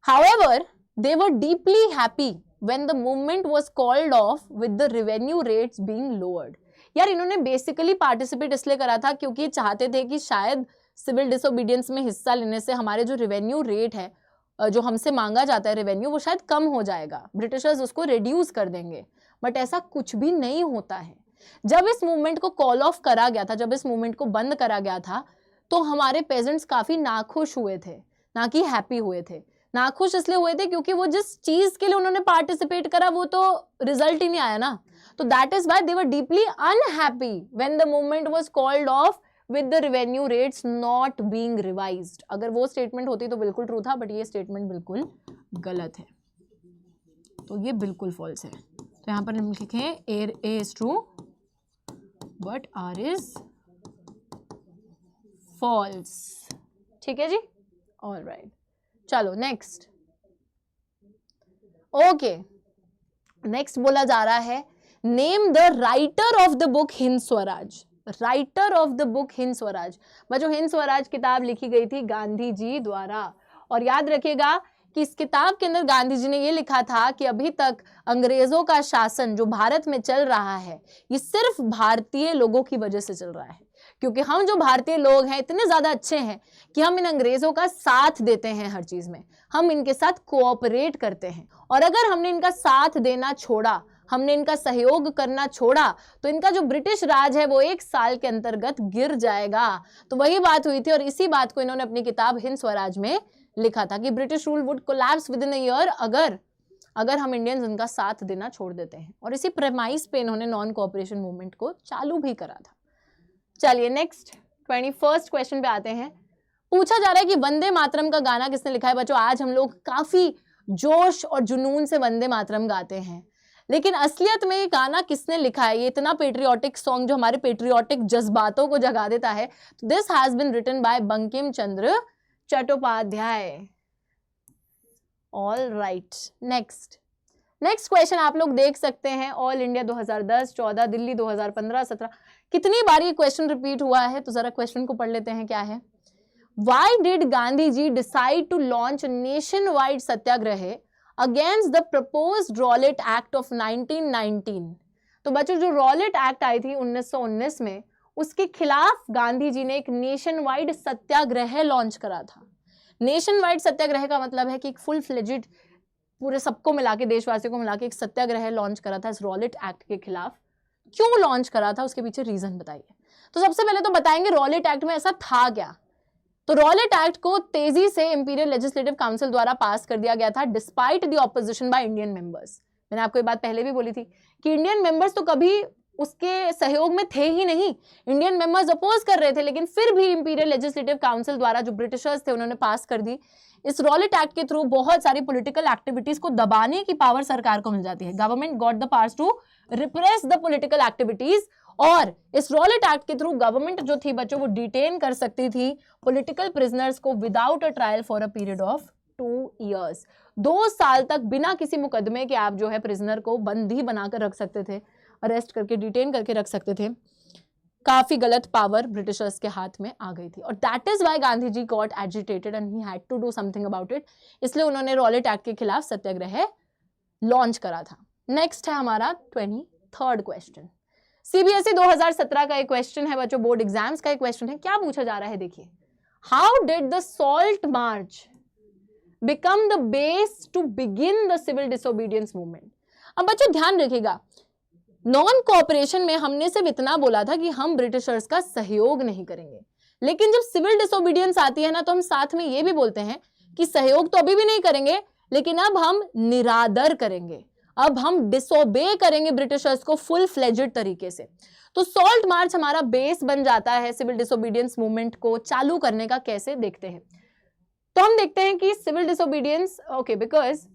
However, they were deeply happy when the movement was called off with the revenue rates being lowered. यार इन्होंने बेसिकली पार्टिसिपेट इसलिए करा था क्योंकि चाहते थे कि शायद सिविल डिसोबीडियंस में हिस्सा लेने से हमारे जो रेवेन्यू रेट है, जो हमसे मांगा जाता है रेवेन्यू, वो शायद कम हो जाएगा, ब्रिटिशर्स उसको रिड्यूस कर देंगे. बट ऐसा कुछ भी नहीं होता है. जब इस मूवमेंट को कॉल ऑफ करा गया था, जब इस मूवमेंट को बंद करा गया था, तो हमारे पेजेंट्स काफी नाखुश हुए थे, ना कि हैप्पी हुए थे. नाखुश इसलिए हुए थे क्योंकि वो जिस चीज के लिए उन्होंने पार्टिसिपेट करा वो तो रिजल्ट ही नहीं आया ना. तो that is why they were deeply unhappy when the movement was called off with the revenue rates not being revised. अगर वो स्टेटमेंट होती तो बिल्कुल ट्रू था, बट ये स्टेटमेंट बिल्कुल गलत है, तो ये बिल्कुल फॉल्स है. तो यहाँ पर हम लिखें A is true but R is false. ठीक है जी, ऑलराइट. चलो नेक्स्ट. ओके, नेक्स्ट बोला जा रहा है name the writer of the book Hind Swaraj. Writer of the book Hind Swaraj. बच्चों हिंद स्वराज किताब लिखी गई थी गांधी जी द्वारा. और याद रखिएगा कि इस किताब के अंदर गांधी जी ने ये लिखा था कि अभी तक अंग्रेजों का शासन जो भारत में चल रहा है ये सिर्फ भारतीय लोगों की वजह से चल रहा है, क्योंकि हम जो भारतीय लोग हैं इतने ज्यादा अच्छे हैं कि हम इन अंग्रेजों का साथ देते हैं, हर चीज में हम इनके साथ कोऑपरेट करते हैं. और अगर हमने इनका साथ देना छोड़ा, हमने इनका सहयोग करना छोड़ा, तो इनका जो ब्रिटिश राज है वो 1 साल के अंतर्गत गिर जाएगा. तो वही बात हुई थी और इसी बात को इन्होंने अपनी किताब हिंद स्वराज में लिखा था कि British rule would collapse with in a year अगर हम इंडियंस इनका साथ देना छोड़ देते हैं. और इसी प्रेमाइस पे इन्होंने नॉन कोऑपरेशन मूवमेंट को चालू भी करा था. चलिए नेक्स्ट 21st क्वेश्चन पे आते हैं. पूछा जा रहा है कि वंदे मातरम का गाना किसने लिखा है. बच्चों आज हम लोग काफी जोश और जुनून से वंदे मातरम गाते हैं, लेकिन असलियत में ये गाना किसने लिखा है, ये इतना पेट्रियोटिक सॉन्ग जो हमारे पेट्रियोटिक जज्बातों को जगा देता है. This has been written by Bankim Chandra Chattopadhyay. All right, next question आप लोग देख सकते हैं. ऑल इंडिया 2010, 14, दिल्ली 2015, 17, कितनी बार ये क्वेश्चन रिपीट हुआ है. तो जरा क्वेश्चन को पढ़ लेते हैं. क्या है? Why did Gandhi ji decide to launch a nationwide Satyagraha against the proposed Rowlatt Act of 1919? तो बच्चों जो रॉलेट एक्ट आई थी 1919 में, उसके खिलाफ गांधी जी ने एक नेशन वाइड सत्याग्रह लॉन्च करा था. नेशन वाइड सत्याग्रह का मतलब है कि एक फुल फ्लेजिड पूरे सबको मिला के, देशवासियों को मिला के एक सत्याग्रह लॉन्च करा था इस रॉलेट एक्ट के खिलाफ. क्यों लॉन्च करा था, उसके पीछे रीजन बताइए. तो सबसे पहले तो बताएंगे रॉलेट एक्ट में ऐसा था क्या. तो रॉलेट एक्ट को तेजी से इंपीरियल लेजिस्लेटिव काउंसिल द्वारा पास कर दिया गया था despite the opposition by Indian members. मैंने आपको ये बात पहले भी बोली थी कि इंडियन मेंबर्स तो कभी उसके सहयोग में थे ही नहीं. इंडियन मेंबर्स अपोज कर रहे थे, लेकिन फिर भी इंपीरियल लेजिस्लेटिव काउंसिल द्वारा जो ब्रिटिशर्स थे उन्होंने पास कर दी. इस रॉलेट एक्ट के थ्रू बहुत सारी पॉलिटिकल एक्टिविटीज को दबाने की पावर सरकार को मिल जाती है. Government got the powers to repress the political activities. और इस रॉलेट एक्ट के थ्रू गवर्नमेंट जो थी बच्चों वो डिटेन कर सकती थी पॉलिटिकल प्रिजनर्स को without a trial for a period of 2 years. 2 साल तक बिना किसी मुकदमे के आप जो है प्रिजनर को बंदी बनाकर रख सकते थे, अरेस्ट करके डिटेन करके रख सकते थे. काफी गलत पावर ब्रिटिशर्स के हाथ में आ गई थी. और that is why Gandhi ji got agitated and he had to do something about it. इसलिए उन्होंने रॉलेट एक्ट के खिलाफ सत्याग्रह लॉन्च करा था. नेक्स्ट है हमारा 23rd क्वेश्चन. सीबीएसई 2017 का एक क्वेश्चन है बच्चों, बोर्ड एग्जाम्स का एक क्वेश्चन है. क्या पूछा जा रहा है देखिए, how did the salt march become the base to begin the civil disobedience movement. अब बच्चों ध्यान रखिएगा, नॉन कोऑपरेशन में हमने सिर्फ इतना बोला था कि हम ब्रिटिशर्स का सहयोग नहीं करेंगे, लेकिन जब सिविल डिसोबीडियंस आती है ना तो हम साथ में ये भी बोलते हैं कि सहयोग तो अभी भी नहीं करेंगे, लेकिन अब हम निरादर करेंगे, अब हम डिसोबे करेंगे ब्रिटिशर्स को फुल फ्लेजेड तरीके से। तो सॉल्ट मार्च हमारा बेस बन जाता है सिविल डिसोबीडियंस मूवमेंट को चालू करने का। कैसे देखते हैं, तो हम देखते हैं कि civil disobedience because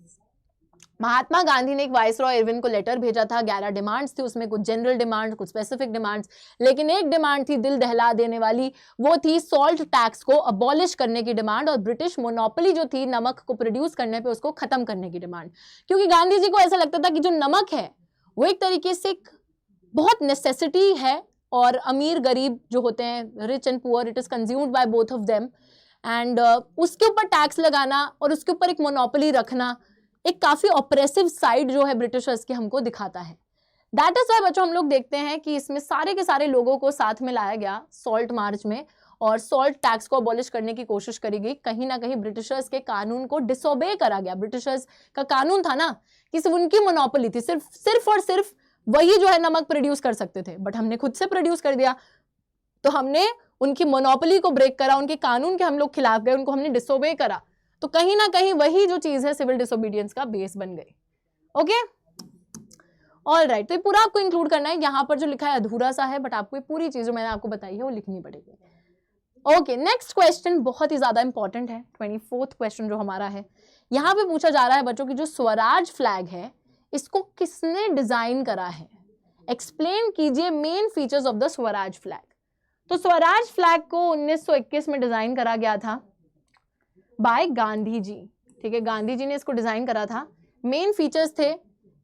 Mahatma Gandhi ने एक वाइसरॉय इरविन को लेटर भेजा था, 11 डिमांड्स थी उसमें, कुछ जनरल डिमांड्स, कुछ स्पेसिफिक डिमांड्स, लेकिन एक डिमांड थी दिल दहला देने वाली, वो थी सॉल्ट टैक्स को अबॉलिश करने की डिमांड और ब्रिटिश मोनोपोली जो थी नमक को प्रोड्यूस करने पे उसको खत्म करने की डिमांड। क्योंकि गांधी जी को ऐसा लगता था कि जो नमक है वो एक तरीके से बहुत नेसेसिटी है और अमीर गरीब जो होते हैं, rich and poor, it is consumed by both of them, and उसके ऊपर टैक्स लगाना और उसके ऊपर एक मोनोपोली रखना एक काफी ऑप्रेसिव साइड जो है ब्रिटिशर्स की हमको दिखाता है। दैट इज वाई बच्चों हम लोग देखते हैं कि इसमें सारे के सारे लोगों को साथ में लाया गया सॉल्ट मार्च में और सॉल्ट टैक्स को अबॉलिश करने की कोशिश करी गई। कहीं ना कहीं ब्रिटिशर्स के कानून को डिसोबे करा गया। ब्रिटिशर्स का कानून था ना कि सिर्फ उनकी मोनोपोली थी, सिर्फ और सिर्फ वही जो है नमक प्रोड्यूस कर सकते थे, बट हमने खुद से प्रोड्यूस कर दिया, तो हमने उनकी मोनोपोली को ब्रेक करा, उनके कानून के हम लोग खिलाफ गए, उनको हमने डिसोबे करा। तो कहीं ना कहीं वही जो चीज है सिविल डिसोबीडियंस का बेस बन गई। ओके, ऑल राइट, तो ये पूरा आपको इंक्लूड करना है। यहाँ पर जो लिखा है अधूरा सा है, बट आपको ये पूरी चीज जो मैंने आपको बताई है वो लिखनी पड़ेगी। ओके, नेक्स्ट क्वेश्चन बहुत ही ज्यादा इंपॉर्टेंट है, 24th क्वेश्चन जो हमारा है। यहाँ पे पूछा जा रहा है बच्चों की जो स्वराज फ्लैग है इसको किसने डिजाइन करा है, एक्सप्लेन कीजिए main features of the Swaraj flag. तो स्वराज फ्लैग को 1921 में डिजाइन करा गया था बाय गांधी जी। ठीक है, गांधी जी ने इसको डिजाइन करा था। मेन फीचर्स थे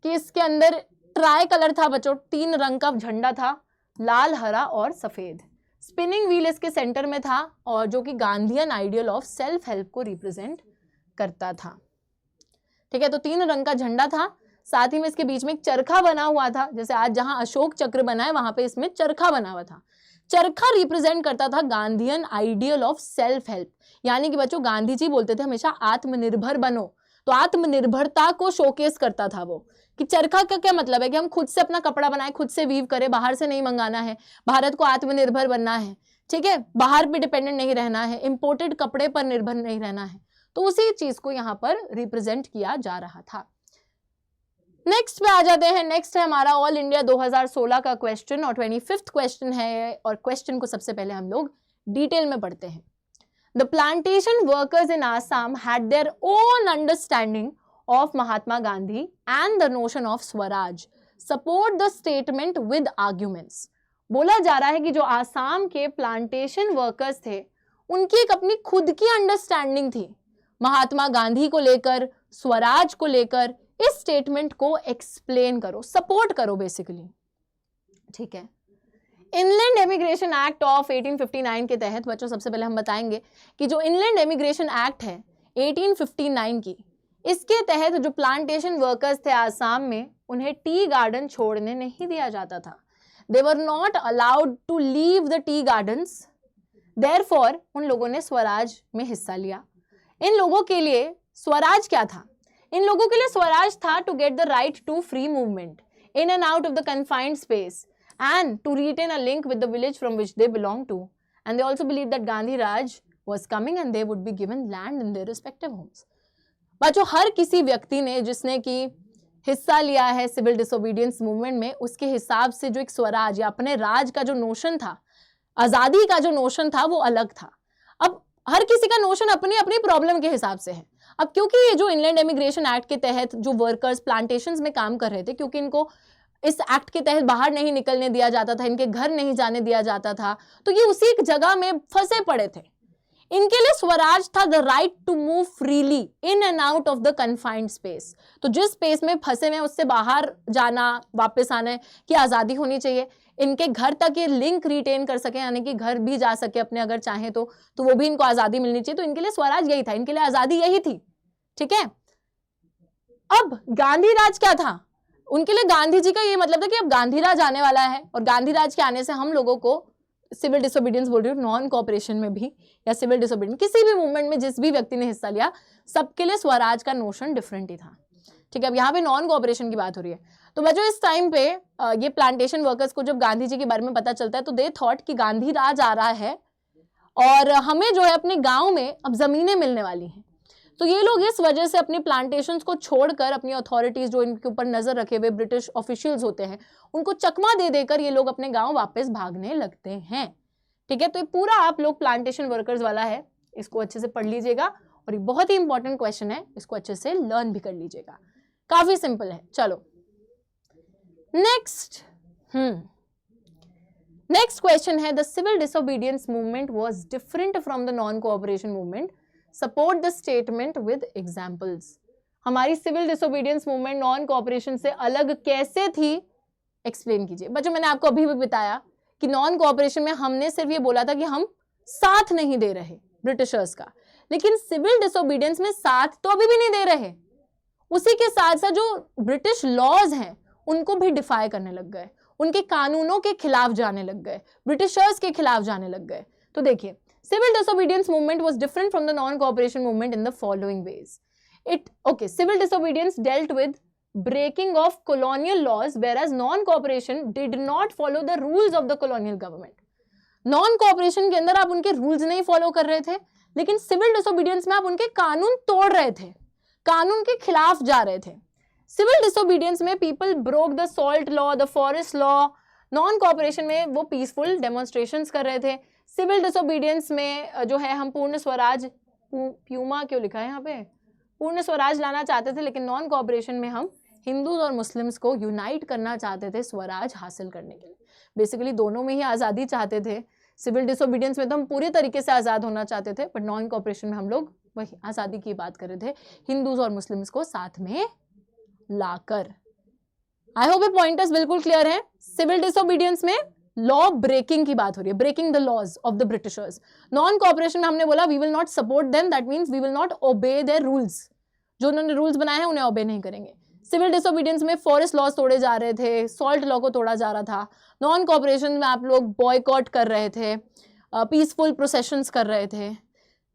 कि इसके अंदर ट्राई कलर था बच्चों, 3 रंग का झंडा था, लाल, हरा और सफेद। स्पिनिंग व्हील इसके सेंटर में था और जो कि Gandhian ideal of self help को रिप्रेजेंट करता था। ठीक है, तो 3 रंग का झंडा था, साथ ही में इसके बीच में एक चरखा बना हुआ था, जैसे आज जहां अशोक चक्र बना है वहां पे इसमें चरखा बना हुआ था। चरखा रिप्रेजेंट करता था Gandhian ideal of self help, यानी कि बच्चों गांधी जी बोलते थे हमेशा आत्मनिर्भर बनो, तो आत्मनिर्भरता को शोकेस करता था वो। कि चरखा का क्या मतलब है कि हम खुद से अपना कपड़ा बनाए, खुद से वीव करें, बाहर से नहीं मंगाना है, भारत को आत्मनिर्भर बनना है। ठीक है, बाहर पे डिपेंडेंट नहीं रहना है, इंपोर्टेड कपड़े पर निर्भर नहीं रहना है। तो उसी चीज को यहाँ पर रिप्रेजेंट किया जा रहा था। नेक्स्ट पे आ जाते हैं। नेक्स्ट है हमारा ऑल इंडिया 2016 का क्वेश्चन और 25th क्वेश्चन है, और क्वेश्चन को सबसे पहले हम लोग डिटेल में पढ़ते हैं। The plantation workers in Assam had their own understanding of Mahatma Gandhi and the notion of Swaraj, support the statement with arguments. बोला जा रहा है कि जो आसाम के प्लांटेशन वर्कर्स थे उनकी एक अपनी खुद की अंडरस्टैंडिंग थी महात्मा गांधी को लेकर, स्वराज को लेकर। इस स्टेटमेंट को एक्सप्लेन करो, सपोर्ट करो बेसिकली। ठीक है, इनलैंड एमिग्रेशन एक्ट ऑफ 1859 के तहत बच्चों सबसे पहले हम बताएंगे कि जो इनलैंड एमिग्रेशन एक्ट है 1859 की, इसके तहत जो प्लांटेशन वर्कर्स थे आसाम में उन्हें टी गार्डन छोड़ने नहीं दिया जाता था। They were not allowed to leave the tea gardens, therefore उन लोगों ने स्वराज में हिस्सा लिया। इन लोगों के लिए स्वराज क्या था? इन लोगों के लिए स्वराज था to get the right to free movement in and out of the confined space and to retain a link with the village from which they belong to, and they also believed that Gandhi Raj was coming and they would be given land in their respective homes. बच्चों हर किसी व्यक्ति ने जिसने कि हिस्सा लिया है सिविल डिसोबीडियंस मूवमेंट में, उसके हिसाब से जो एक स्वराज या अपने राज का जो नोशन था, आजादी का जो नोशन था वो अलग था। अब हर किसी का नोशन अपनी अपनी प्रॉब्लम के हिसाब से है। अब क्योंकि ये जो इनलैंड एमिग्रेशन एक्ट के तहत जो वर्कर्स प्लांटेशंस में काम कर रहे थे, क्योंकि इनको इस एक्ट के तहत बाहर नहीं निकलने दिया जाता था, इनके घर नहीं जाने दिया जाता था, तो ये उसी एक जगह में फंसे पड़े थे। इनके लिए स्वराज था the right to move freely in and out of the confined space. तो जिस स्पेस में फंसे हुए उससे बाहर जाना, वापस आने की आजादी होनी चाहिए। इनके घर तक ये लिंक रिटेन कर सके, यानी कि घर भी जा सके अपने अगर चाहे तो वो भी इनको आजादी मिलनी चाहिए। तो इनके लिए स्वराज यही था, इनके लिए आजादी यही थी। ठीक है, अब गांधी राज क्या था? उनके लिए गांधी जी का ये मतलब था कि अब गांधी राज आने वाला है, और गांधी राज के आने से हम लोगों को सिविल डिसोबीडियंस बोल रही हूँ, नॉन कोऑपरेशन में भी या सिविल डिसोबीडियंस किसी भी मूवमेंट में जिस भी व्यक्ति ने हिस्सा लिया, सबके लिए स्वराज का नोशन डिफरेंट ही था। ठीक है, अब यहाँ पे नॉन कोऑपरेशन की बात हो रही है। तो बच्चों इस टाइम पे ये प्लांटेशन वर्कर्स को जब गांधी जी के बारे में पता चलता है तो दे थॉट कि गांधी राज आ रहा है और हमें जो है अपने गाँव में अब जमीनें मिलने वाली हैं। तो ये लोग इस वजह से अपनी प्लांटेशंस को छोड़कर अपनी अथॉरिटीज जो इनके ऊपर नजर रखे हुए ब्रिटिश ऑफिशियल्स होते हैं उनको चकमा दे देकर ये लोग अपने गांव वापस भागने लगते हैं। ठीक है, तो ये पूरा आप लोग प्लांटेशन वर्कर्स वाला है, इसको अच्छे से पढ़ लीजिएगा और ये बहुत ही इंपॉर्टेंट क्वेश्चन है, इसको अच्छे से लर्न भी कर लीजिएगा, काफी सिंपल है। चलो नेक्स्ट नेक्स्ट क्वेश्चन है, the civil disobedience movement was different from the non cooperation movement, support the statement with examples. हमारी civil disobedience movement non cooperation से अलग कैसे थी, एक्सप्लेन कीजिए। बच्चों मैंने आपको अभी भी बताया कि नॉन कोऑपरेशन में हमने सिर्फ ये बोला था कि हम साथ नहीं दे रहे ब्रिटिशर्स का, लेकिन सिविल डिसोबीडियंस में साथ तो अभी भी नहीं दे रहे, उसी के साथ साथ जो ब्रिटिश लॉज हैं उनको भी डिफाई करने लग गए, उनके कानूनों के खिलाफ जाने लग गए, ब्रिटिशर्स के खिलाफ जाने लग गए। तो देखिए, civil disobedience movement was different from the non-cooperation movement in the following ways. Civil disobedience dealt with breaking of colonial laws, whereas non-cooperation did not follow the rules of the colonial government. Non-cooperation के अंदर आप उनके rules नहीं follow कर रहे थे, लेकिन civil disobedience में आप उनके कानून तोड़ रहे थे, कानून के खिलाफ जा रहे थे। Civil disobedience में people broke the salt law, the forest law. Non-cooperation में वो peaceful demonstrations कर रहे थे। सिविल डिसोबीडियंस में जो है हम पूर्ण स्वराज, प्यूमा क्यों लिखा है यहाँ पे, पूर्ण स्वराज लाना चाहते थे, लेकिन नॉन कोऑपरेशन में हम हिंदूज और मुस्लिम्स को यूनाइट करना चाहते थे स्वराज हासिल करने के लिए। बेसिकली दोनों में ही आज़ादी चाहते थे। सिविल डिसोबीडियंस में तो हम पूरी तरीके से आज़ाद होना चाहते थे, बट नॉन कोऑपरेशन में हम लोग वही आज़ादी की बात कर रहे थे, हिंदूज और मुस्लिम्स को साथ में लाकर। आई होप ये पॉइंटर्स बिल्कुल क्लियर है। सिविल डिसोबीडियंस में लॉ ब्रेकिंग की बात हो रही है, breaking the laws of the Britishers. Non cooperation में हमने बोला we will not support them, that means we will not obey their rules, जो उन्होंने रूल्स बनाए हैं उन्हें ओबे नहीं करेंगे। सिविल डिसोबीडियंस में फॉरेस्ट लॉज तोड़े जा रहे थे, सॉल्ट लॉ को तोड़ा जा रहा था। नॉन कोऑपरेशन में आप लोग बॉयकॉट कर रहे थे, पीसफुल प्रोसेशंस कर रहे थे।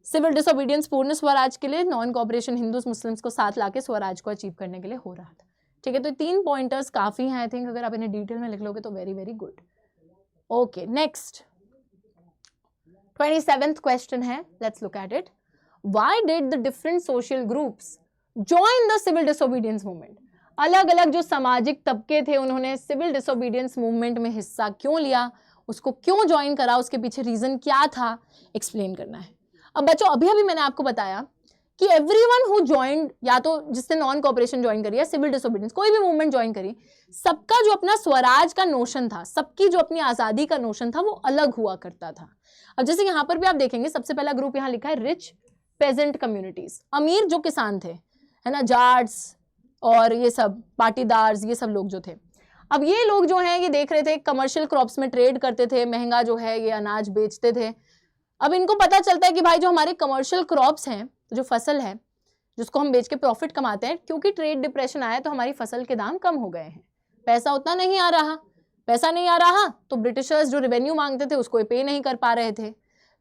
सिविल डिसोबीडियंस पूर्ण स्वराज के लिए, नॉन कोऑपरेशन हिंदूज मुस्लिम्स को साथ लाके स्वराज को अचीव करने के लिए हो रहा था। ठीक है, तो 3 पॉइंटर्स काफी हैं आई थिंक, अगर आप इन्हें डिटेल में लिख लोगे तो very very good. Okay, next 27th question है, let's look at it. Why did the different social groups join the civil disobedience movement? अलग अलग जो सामाजिक तबके थे उन्होंने सिविल डिसोबीडियंस मूवमेंट में हिस्सा क्यों लिया, उसको क्यों ज्वाइन करा, उसके पीछे रीजन क्या था, एक्सप्लेन करना है। अब बच्चों अभी अभी मैंने आपको बताया कि एवरीवन हु जॉइंड, या तो जिसने नॉन कोऑपरेशन ज्वाइन करी या सिविल डिसोबीडियंस कोई भी मूवमेंट ज्वाइन करी, सबका जो अपना स्वराज का नोशन था, सबकी जो अपनी आजादी का नोशन था वो अलग हुआ करता था। अब जैसे यहाँ पर भी आप देखेंगे, सबसे पहला ग्रुप यहाँ लिखा है रिच पेजेंट कम्युनिटीज, अमीर जो किसान थे, है ना, जाट्स और ये सब पाटीदार्स, ये सब लोग जो थे। अब ये लोग जो हैं ये देख रहे थे कमर्शियल क्रॉप्स में ट्रेड करते थे, महंगा जो है ये अनाज बेचते थे। अब इनको पता चलता है कि भाई जो हमारे कमर्शियल क्रॉप्स हैं, जो फसल है जिसको हम बेच के प्रॉफिट कमाते हैं, क्योंकि ट्रेड डिप्रेशन आया तो हमारी फसल के दाम कम हो गए हैं, पैसा उतना नहीं आ रहा, पैसा नहीं आ रहा तो ब्रिटिशर्स जो रेवेन्यू मांगते थे उसको पे नहीं कर पा रहे थे।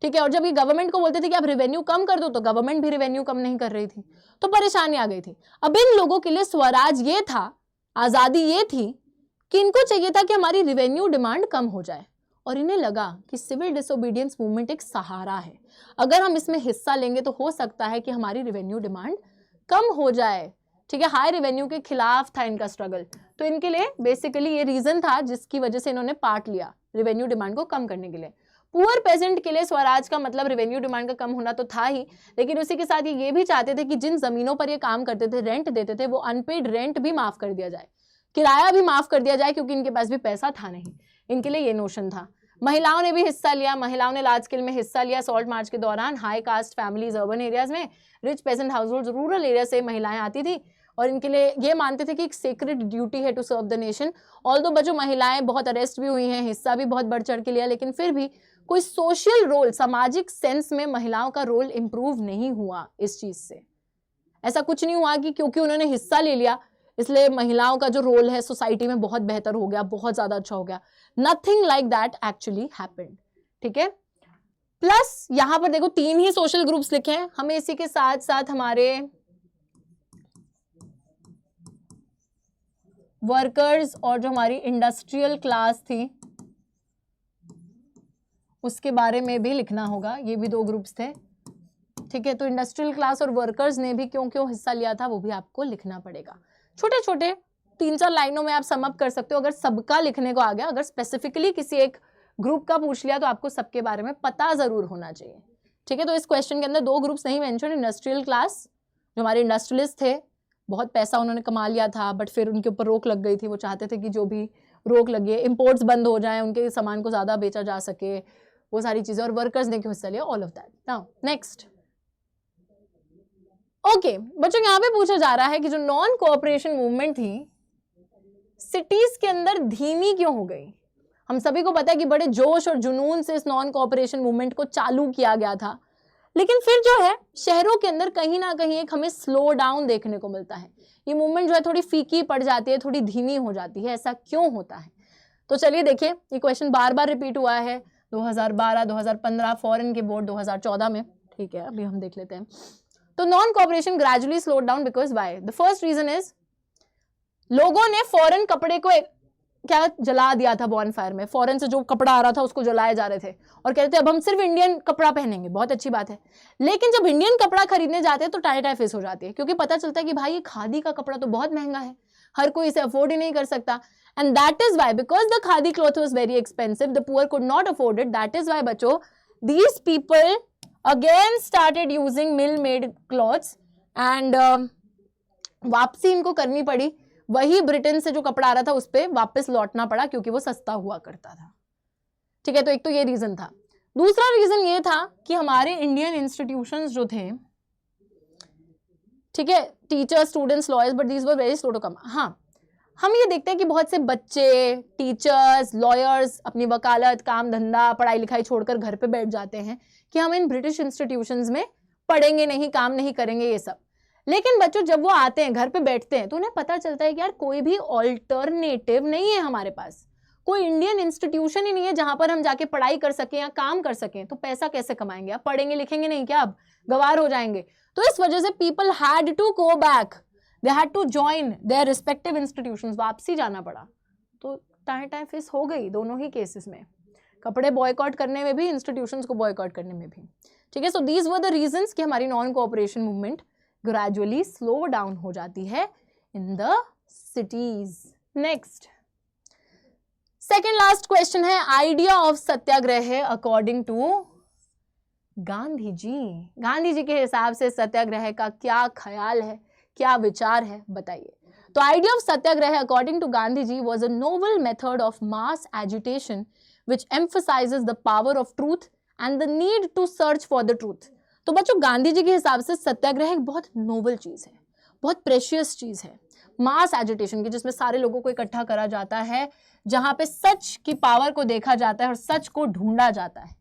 ठीक है, और जब ये गवर्नमेंट को बोलते थे कि आप रेवेन्यू कम कर दो तो गवर्नमेंट भी रेवेन्यू कम नहीं कर रही थी, तो परेशानी आ गई थी। अब इन लोगों के लिए स्वराज ये था, आजादी ये थी कि इनको चाहिए था कि हमारी रेवेन्यू डिमांड कम हो जाए, और इन्हें लगा कि सिविल डिसोबीडियंस मूवमेंट एक सहारा है, अगर हम इसमें हिस्सा लेंगे तो हो सकता है कि हमारी रेवेन्यू डिमांड कम हो जाए। ठीक है, हाई रेवेन्यू के खिलाफ था इनका स्ट्रगल, तो इनके लिए बेसिकली ये रीजन था जिसकी वजह से इन्होंने पार्ट लिया रेवेन्यू डिमांड को कम करने के लिए। पुअर पेजेंट के लिए स्वराज का मतलब रेवेन्यू डिमांड का कम होना तो था ही, लेकिन उसी के साथ ये भी चाहते थे कि जिन जमीनों पर ये काम करते थे, रेंट देते थे, वो अनपेड रेंट भी माफ कर दिया जाए, किराया भी माफ कर दिया जाए, क्योंकि इनके पास भी पैसा था नहीं। इनके लिए ये नोशन था। महिलाओं ने भी हिस्सा लिया, महिलाओं ने लार्ज स्केल में हिस्सा लिया सॉल्ट मार्च के दौरान। High caste families urban areas में, rich peasant household rural area से महिलाएं आती थी, और इनके लिए ये मानते थे कि एक सेक्रेड ड्यूटी है to serve the nation. Although बच्चों महिलाएं बहुत अरेस्ट भी हुई हैं, हिस्सा भी बहुत बढ़ चढ़ के लिया, लेकिन फिर भी कोई सोशल रोल, सामाजिक सेंस में महिलाओं का रोल इंप्रूव नहीं हुआ इस चीज से। ऐसा कुछ नहीं हुआ कि क्योंकि उन्होंने हिस्सा ले लिया इसलिए महिलाओं का जो रोल है सोसाइटी में बहुत बेहतर हो गया, बहुत ज्यादा अच्छा हो गया। Nothing like that actually happened. ठीक है, प्लस यहां पर देखो 3 ही सोशल ग्रुप्स लिखे हैं, हमें इसी के साथ साथ हमारे वर्कर्स और जो हमारी इंडस्ट्रियल क्लास थी उसके बारे में भी लिखना होगा। ये भी 2 ग्रुप्स थे, ठीक है, तो इंडस्ट्रियल क्लास और वर्कर्स ने भी क्यों क्यों हिस्सा लिया था वो भी आपको लिखना पड़ेगा। छोटे छोटे 3-4 लाइनों में आप सम अप कर सकते हो अगर सबका लिखने को आ गया। अगर स्पेसिफिकली किसी एक ग्रुप का पूछ लिया तो आपको सबके बारे में पता जरूर होना चाहिए। ठीक है, तो इस क्वेश्चन के अंदर 2 ग्रुप्स नहीं मेंशन। इंडस्ट्रियल क्लास जो हमारे इंडस्ट्रियलिस्ट थे, बहुत पैसा उन्होंने कमा लिया था बट फिर उनके ऊपर रोक लग गई थी। वो चाहते थे कि जो भी रोक लगे, इंपोर्ट्स बंद हो जाएं, उनके सामान को ज़्यादा बेचा जा सके, वो सारी चीज़ें। और वर्कर्स ने क्यों हिस्सा लिया, all of that. Now next, okay बच्चों, यहाँ पे पूछा जा रहा है कि जो नॉन कोऑपरेशन मूवमेंट थी सिटीज के अंदर धीमी क्यों हो गई। हम सभी को पता है कि बड़े जोश और जुनून से इस नॉन कोऑपरेशन मूवमेंट को चालू किया गया था, लेकिन फिर जो है शहरों के अंदर कहीं ना कहीं एक हमें स्लो डाउन देखने को मिलता है। ये मूवमेंट जो है थोड़ी फीकी पड़ जाती है, थोड़ी धीमी हो जाती है। ऐसा क्यों होता है? तो चलिए देखिए, ये क्वेश्चन बार बार रिपीट हुआ है 2012, 2015, फॉरेन के बोर्ड 2014 में। ठीक है, अभी हम देख लेते हैं। तो non cooperation gradually slowed down because why? The first reason is लोगों ने फॉरेन कपड़े को क्या जला दिया था बॉनफायर में। फॉरेन से जो कपड़ा आ रहा था उसको जलाए जा रहे थे और कहते थे अब हम सिर्फ इंडियन कपड़ा पहनेंगे। बहुत अच्छी बात है, लेकिन जब इंडियन कपड़ा खरीदने जाते हैं तो टाई फेस हो जाती है, क्योंकि पता चलता है कि भाई ये खादी का कपड़ा तो बहुत महंगा है, हर कोई इसे अफोर्ड ही नहीं कर सकता। And that is why, because the khadi cloth was very expensive, the poor could not afford it. That is why बच्चों these people again started using mill made clothes and वापसी इनको करनी पड़ी। वही ब्रिटेन से जो कपड़ा आ रहा था उस पर वापस लौटना पड़ा क्योंकि वो सस्ता हुआ करता था। ठीक है, तो एक तो ये रीजन था। दूसरा रीजन ये था कि हमारे इंडियन इंस्टीट्यूशंस जो थे, ठीक है, teachers, students, lawyers, but these were very slow to come. हाँ, हम ये देखते हैं कि बहुत से बच्चे, टीचर्स, लॉयर्स अपनी वकालत, काम धंधा, पढ़ाई लिखाई छोड़कर घर पे बैठ जाते हैं कि हम इन ब्रिटिश इंस्टीट्यूशंस में पढ़ेंगे नहीं, काम नहीं करेंगे, ये सब। लेकिन बच्चों जब वो आते हैं, घर पे बैठते हैं, तो उन्हें पता चलता है कि यार कोई भी ऑल्टरनेटिव नहीं है हमारे पास, कोई इंडियन इंस्टीट्यूशन ही नहीं है जहां पर हम जाके पढ़ाई कर सकें या काम कर सकें। तो पैसा कैसे कमाएंगे? आप पढ़ेंगे लिखेंगे नहीं क्या? अब गवार हो जाएंगे। तो इस वजह से people had to go back, they had to join their respective institutions. वापसी जाना पड़ा। तो टाइम फेस हो गई दोनों ही केसेस में, कपड़े बॉयकॉट करने में भी, इंस्टीट्यूशंस को बॉयकॉट करने में भी। ठीक है, so these were the reasons कि हमारी non cooperation movement gradually slow down हो जाती है in the cities. Next, second last question है, idea of satyagraha according to Gandhi ji. Gandhi ji के हिसाब से सत्याग्रह का क्या ख्याल है, क्या विचार है, बताइए। तो idea of satyagraha according to Gandhi ji was a noble method of mass agitation which emphasises the power of truth and the need to search for the truth. तो बच्चों गांधी जी के हिसाब से सत्याग्रह एक बहुत नोबल चीज है, बहुत प्रेशियस चीज है, मास एजुटेशन की, जिसमें सारे लोगों को इकट्ठा करा जाता है, जहां पे सच की पावर को देखा जाता है और सच को ढूंढा जाता है।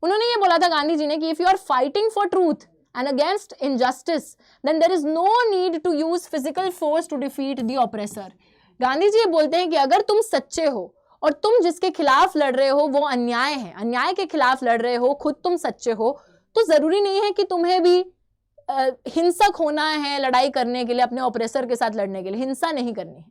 उन्होंने ये बोला था गांधी जी ने कि if you are fighting for truth and against injustice then there is no need to use physical force to defeat the oppressor. Gandhi ji ये बोलते हैं कि अगर तुम सच्चे हो और तुम जिसके खिलाफ लड़ रहे हो वो अन्याय है, अन्याय के खिलाफ लड़ रहे हो, खुद तुम सच्चे हो, तो जरूरी नहीं है कि तुम्हें भी हिंसक होना है लड़ाई करने के लिए, अपने ऑपरेसर के साथ लड़ने के लिए। हिंसा नहीं करनी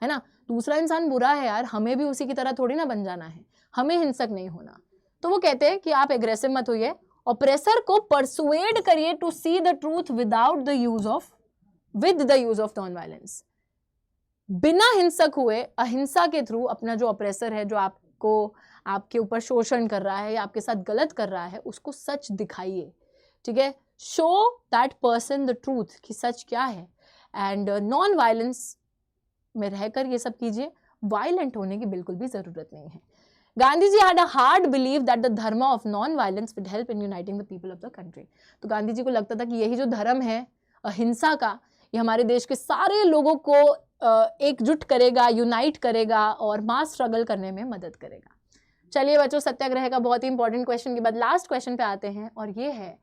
है ना। दूसरा इंसान बुरा है यार, हमें भी उसी की तरह थोड़ी ना बन जाना है, हमें हिंसक नहीं होना। तो वो कहते हैं कि आप एग्रेसिव मत होइए, ऑपरेसर को परसुएड करिए to see the truth with the use of non violence. बिना हिंसक हुए, अहिंसा के थ्रू अपना जो ऑपरेसर है, जो आपको आपके ऊपर शोषण कर रहा है या आपके साथ गलत कर रहा है, उसको सच दिखाइए। ठीक है, show that person the truth कि सच क्या है। एंड नॉन वायलेंस में रहकर ये सब कीजिए, वायलेंट होने की बिल्कुल भी जरूरत नहीं है। Gandhi ji had a hard believe that the dharma of non violence would help in uniting the people of the country. तो गांधी जी को लगता था कि यही जो धर्म है अहिंसा का, ये हमारे देश के सारे लोगों को एकजुट करेगा, यूनाइट करेगा और मास स्ट्रगल करने में मदद करेगा। चलिए बच्चों, सत्याग्रह का बहुत ही इंपॉर्टेंट क्वेश्चन के बाद लास्ट क्वेश्चन पे आते हैं, और ये है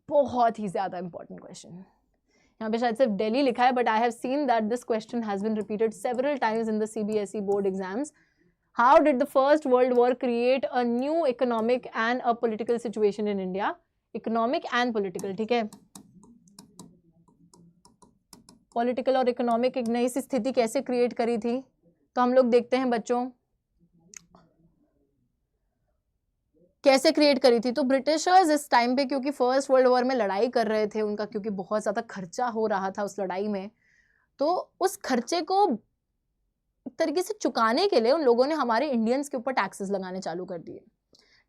बहुत ही ज्यादा इंपॉर्टेंट क्वेश्चन। यहाँ पे शायद सिर्फ दिल्ली लिखा है, but I have seen that this question has been repeated several times in the CBSE board exams. How did the first world war create a new economic and a political situation in India? Economic and political, ठीक है, पॉलिटिकल और इकोनॉमिक एक नई सी स्थिति कैसे क्रिएट करी थी? तो हम लोग देखते हैं बच्चों, कैसे क्रिएट करी थी? तो ब्रिटिशर्स इस टाइम पे क्योंकि फर्स्ट वर्ल्ड वॉर में लड़ाई कर रहे थे, उनका क्योंकि बहुत ज़्यादा खर्चा हो रहा था उस लड़ाई में, तो उस खर्चे को एक तरीके से चुकाने के लिए उन लोगों ने हमारे इंडियंस के ऊपर टैक्सेस लगाने चालू कर दिए।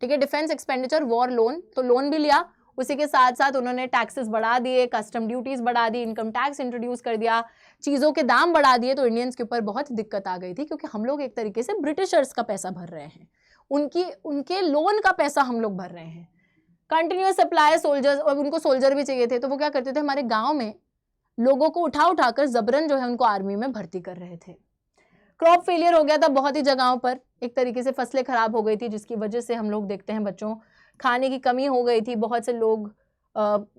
ठीक है, डिफेंस एक्सपेंडिचर, वॉर लोन, तो लोन भी लिया, उसी के साथ साथ उन्होंने टैक्सेस बढ़ा दिए, कस्टम ड्यूटीज बढ़ा दी, इनकम टैक्स इंट्रोड्यूस कर दिया, चीज़ों के दाम बढ़ा दिए, तो इंडियंस के ऊपर बहुत दिक्कत आ गई थी, क्योंकि हम लोग एक तरीके से ब्रिटिशर्स का पैसा भर रहे हैं, उनके लोन का पैसा हम लोग भर रहे हैं। कंटिन्यूस सप्लाई सोल्जर्स, और उनको सोल्जर भी चाहिए थे, तो वो क्या करते थे, हमारे गाँव में लोगों को उठा कर जबरन जो है उनको आर्मी में भर्ती कर रहे थे। क्रॉप फेलियर हो गया था बहुत ही जगहों पर, एक तरीके से फसलें खराब हो गई थी, जिसकी वजह से हम लोग देखते हैं बच्चों खाने की कमी हो गई थी, बहुत से लोग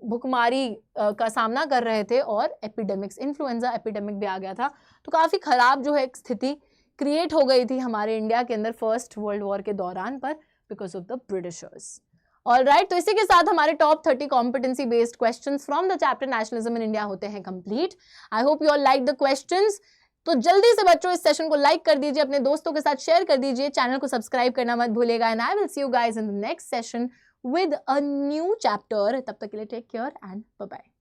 भुखमारी का सामना कर रहे थे, और एपिडेमिक्स, इन्फ्लुएंजा एपिडेमिक भी आ गया था, तो काफ़ी खराब जो है एक स्थिति क्रिएट हो गई थी हमारे इंडिया के अंदर फर्स्ट वर्ल्ड वॉर के दौरान पर, because of the Britishers. Alright, तो इसी के साथ हमारे top 30 competency based questions from the chapter nationalism in India होते हैं complete. I hope you all like the questions. तो जल्दी से बच्चों इस सेशन को लाइक कर दीजिए, अपने दोस्तों के साथ शेयर कर दीजिए, चैनल को सब्सक्राइब करना मत भूलिएगा, and I will see you guys in the next session with a new chapter. तब तक के लिए take care and bye bye.